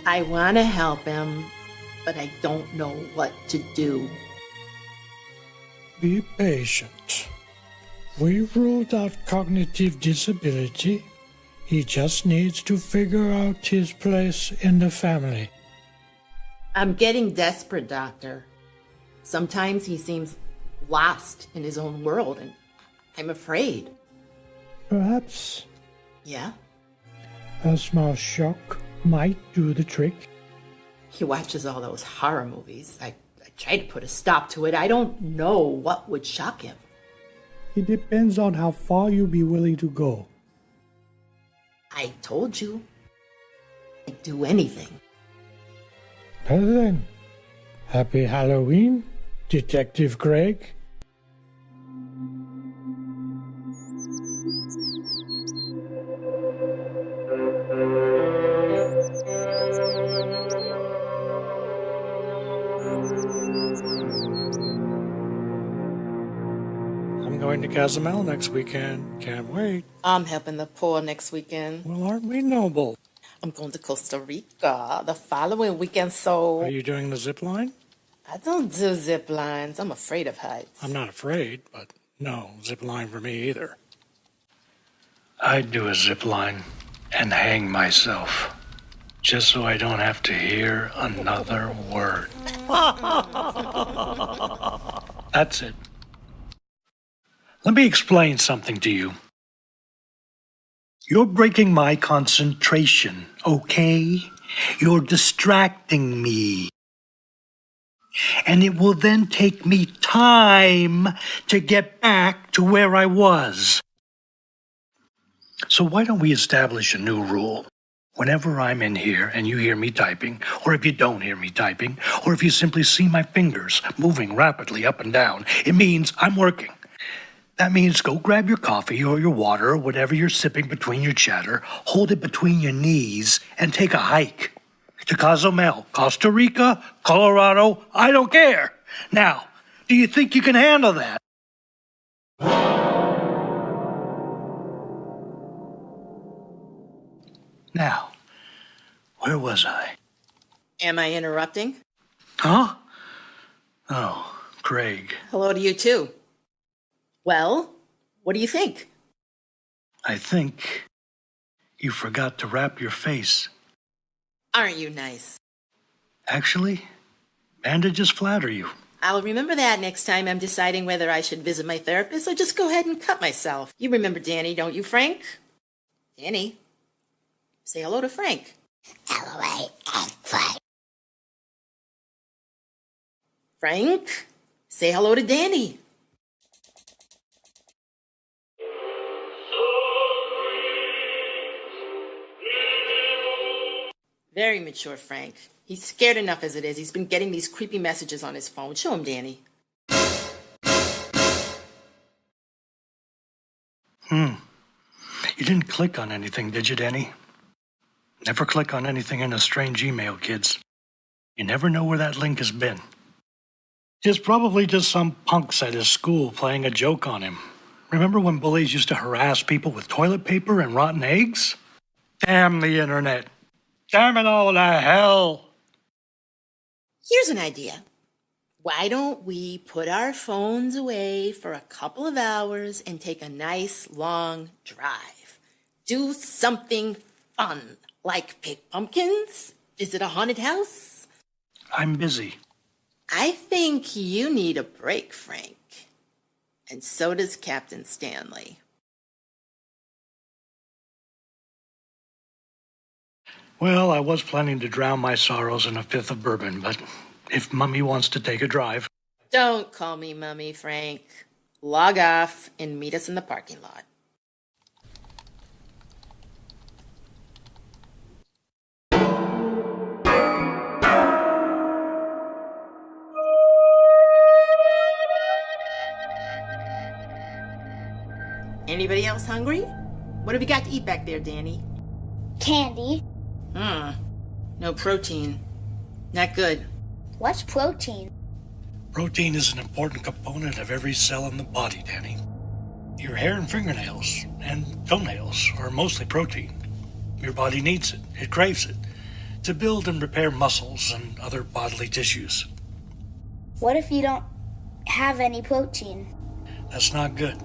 I want to help him, but I don't know what to do. Be patient. We ruled out cognitive disability. He just needs to figure out his place in the family. I'm getting desperate, Doctor. Sometimes he seems lost in his own world, and I'm afraid. Perhaps Yeah? a small shock might do the trick. He watches all those horror movies. I try to put a stop to it. I don't know what would shock him. It depends on how far you'll be willing to go. I told you. I'd do anything. Well then, happy Halloween, Detective Craig. I'm going to Cozumel next weekend. Can't wait. I'm helping the poor next weekend. Well, aren't we noble? I'm going to Costa Rica the following weekend, so Are you doing the zip line? I don't do zip lines. I'm afraid of heights. I'm not afraid, but no, zip line for me either. I'd do a zip line and hang myself, just so I don't have to hear another word. That's it. Let me explain something to you. You're breaking my concentration, okay? You're distracting me. And it will then take me time to get back to where I was. So why don't we establish a new rule? Whenever I'm in here and you hear me typing, or if you don't hear me typing, or if you simply see my fingers moving rapidly up and down, it means I'm working. That means go grab your coffee or your water or whatever you're sipping between your chatter, hold it between your knees, and take a hike. To Cozumel, Costa Rica, Colorado, I don't care. Now, do you think you can handle that? Now, where was I? Am I interrupting? Huh? Oh, Craig. Hello to you, too. Well, what do you think? I think you forgot to wrap your face. Aren't you nice? Actually, bandages flatter you. I'll remember that next time I'm deciding whether I should visit my therapist or just go ahead and cut myself. You remember Danny, don't you, Frank? Danny? Say hello to Frank. LOA and Frank. Frank? Say hello to Danny. Very mature, Frank. He's scared enough as it is. He's been getting these creepy messages on his phone. Show him, Danny. You didn't click on anything, did you, Danny? Never click on anything in a strange email, kids. You never know where that link has been. It's probably just some punks at his school playing a joke on him. Remember when bullies used to harass people with toilet paper and rotten eggs? Damn the internet. Damn it all to hell. Here's an idea. Why don't we put our phones away for a couple of hours and take a nice long drive? Do something fun, like pick pumpkins, visit a haunted house. I'm busy. I think you need a break, Frank. And so does Captain Stanley. Well, I was planning to drown my sorrows in a fifth of bourbon, but if Mummy wants to take a drive. Don't call me Mummy, Frank. Log off and meet us in the parking lot. Anybody else hungry? What have you got to eat back there, Danny? Candy. No protein. Not good. What's protein? Protein is an important component of every cell in the body, Danny. Your hair and fingernails and toenails are mostly protein. Your body needs it. It craves it. to build and repair muscles and other bodily tissues. What if you don't have any protein? That's not good.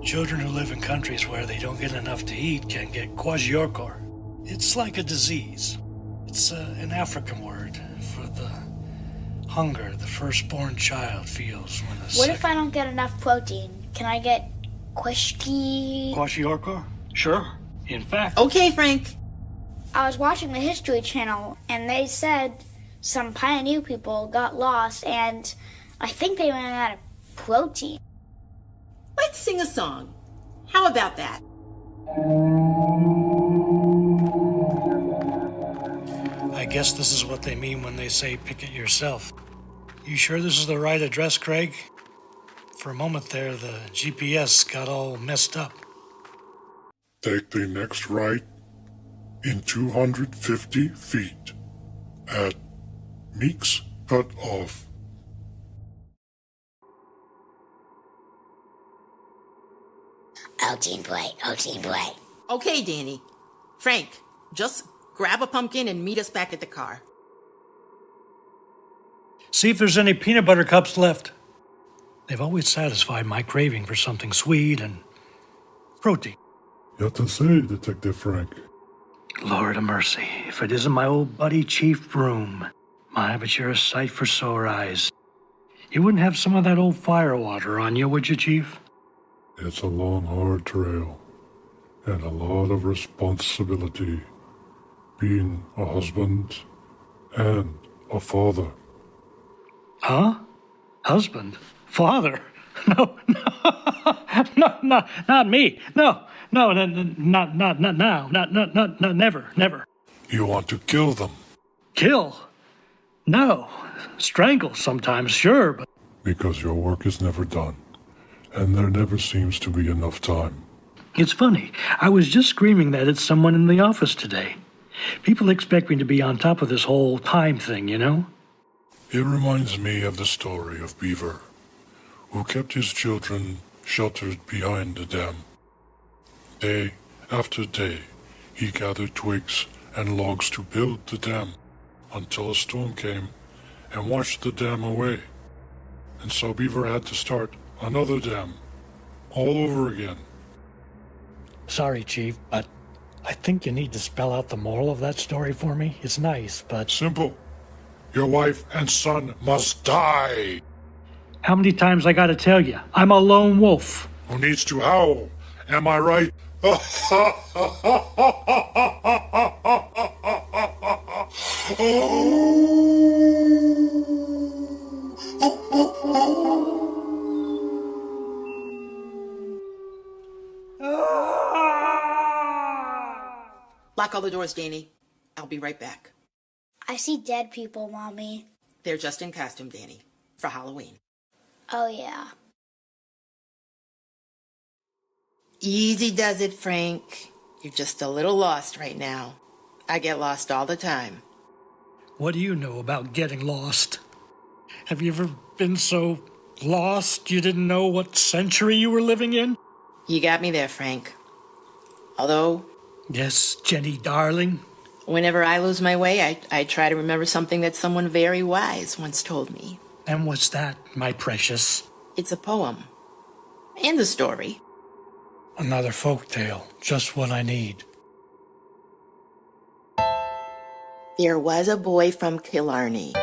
Children who live in countries where they don't get enough to eat can get kwashiorkor. It's like a disease. It's an African word for the hunger the firstborn child feels when the What if I don't get enough protein? Can I get Kwashiorkor? Sure. In fact... Okay, Frank. I was watching the History Channel, and they said some pioneer people got lost, and I think they ran out of protein. Let's sing a song. How about that? I guess this is what they mean when they say pick it yourself. You sure this is the right address, Craig? For a moment there, the GPS got all messed up. Take the next right in 250 feet at Meeks Cut Off. Oh, teen boy. Oh, teen boy. Okay, Danny. Frank, just grab a pumpkin and meet us back at the car. See if there's any peanut butter cups left. They've always satisfied my craving for something sweet and protein. You to say, Detective Frank. Lord of mercy, if it isn't my old buddy Chief Broom. My, but you're a sight for sore eyes. You wouldn't have some of that old firewater on you, would you, Chief? It's a long, hard trail, and a lot of responsibility, being a husband and a father. Huh? Husband? Father? No, not me. No, not now. Not never. You want to kill them Kill? No. Strangle sometimes, sure, but because your work is never done, and there never seems to be enough time. it's funny. I was just screaming that at someone in the office today. People expect me to be on top of this whole time thing, you know? It reminds me of the story of Beaver, who kept his children sheltered behind the dam. Day after day, he gathered twigs and logs to build the dam until a storm came and washed the dam away. And so Beaver had to start another dam all over again. Sorry, Chief, but I think you need to spell out the moral of that story for me. It's nice, but... Simple. Your wife and son must die. How many times I gotta tell you? I'm a lone wolf. Who needs to howl? Am I right? Lock all the doors, Danny. I'll be right back. I see dead people, Mommy. They're just in costume, Danny, for Halloween. Oh, yeah. Easy does it, Frank. You're just a little lost right now. I get lost all the time. What do you know about getting lost? Have you ever been so lost you didn't know what century you were living in? You got me there, Frank. Although, Yes, Jenny, darling. whenever I lose my way, I try to remember something that someone very wise once told me. And what's that, my precious? It's a poem. And a story. Another folk tale, just what I need. There was a boy from Killarney,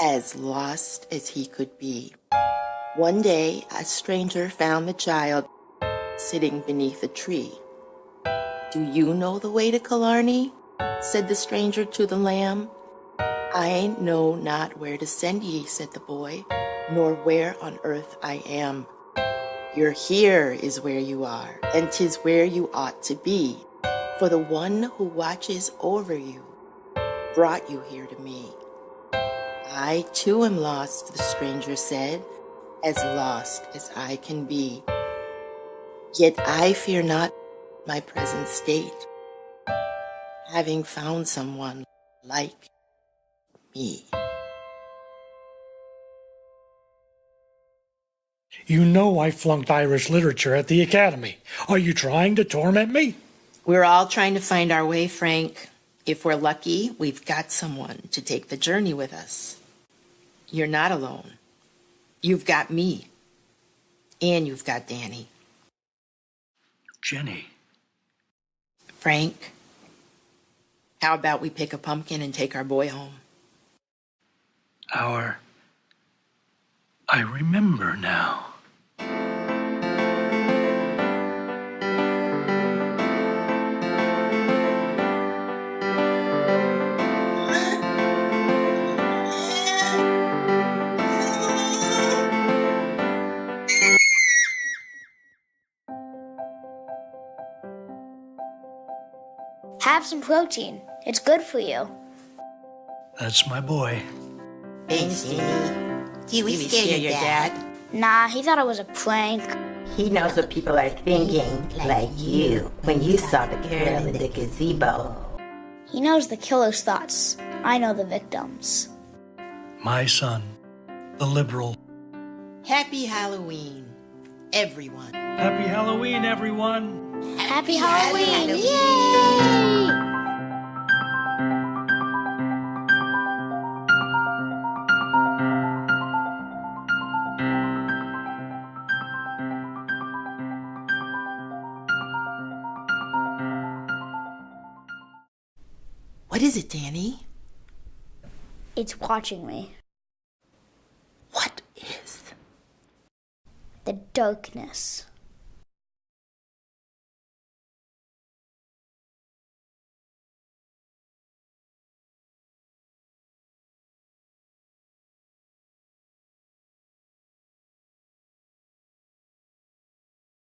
as lost as he could be. One day, a stranger found the child sitting beneath a tree. "Do you know the way to Killarney?" said the stranger to the lamb. "I know not where to send ye," said the boy, "nor where on earth I am. Your here is where you are, and 'tis where you ought to be, for the one who watches over you brought you here to me." "I too am lost," the stranger said, "as lost as I can be. Yet I fear not my present state, having found someone like me." You know I flunked Irish literature at the academy. Are you trying to torment me? We're all trying to find our way, Frank. If we're lucky, we've got someone to take the journey with us. You're not alone. You've got me. And you've got Danny. Jenny. Frank, how about we pick a pumpkin and take our boy home? I remember now. Have some protein. It's good for you. That's my boy. Thanks, Jenny. Do we scare your dad? Nah, he thought it was a prank. He knows what people are thinking, like you, when you saw the girl in the gazebo. He knows the killer's thoughts. I know the victims. My son, the liberal. Happy Halloween, everyone. Happy Halloween, everyone. Happy Halloween! Halloween. Yay! What is it, Danny? It's watching me. What is? The darkness.